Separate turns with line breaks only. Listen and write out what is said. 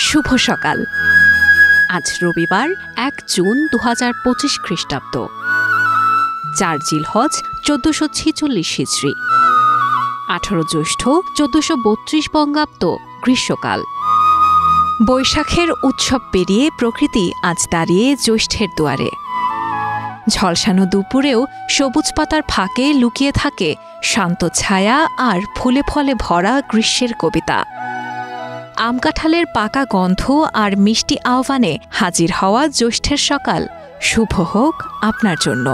শুভ সকাল। আজ রবিবার ১ জুন ২০২৫ খ্রিস্টাব্দ, ৪ জিলহজ ১৪৪৬ হিজরি, ১৮ জ্যৈষ্ঠ ১৪৩২ বঙ্গাব্দ গ্রীষ্মকাল। বৈশাখের উৎসব পেরিয়ে প্রকৃতি আজ দাঁড়িয়ে জ্যৈষ্ঠের দুয়ারে। ঝলসানো দুপুরেও সবুজ পাতার ফাঁকে লুকিয়ে থাকে শান্ত ছায়া আর ফুলে ফলে ভরা গ্রীষ্মের কবিতা। আম কাঁঠালের পাকা গন্ধ আর মিষ্টি আহ্বানে হাজির হওয়া জ্যৈষ্ঠের সকাল শুভ হোক আপনার জন্য।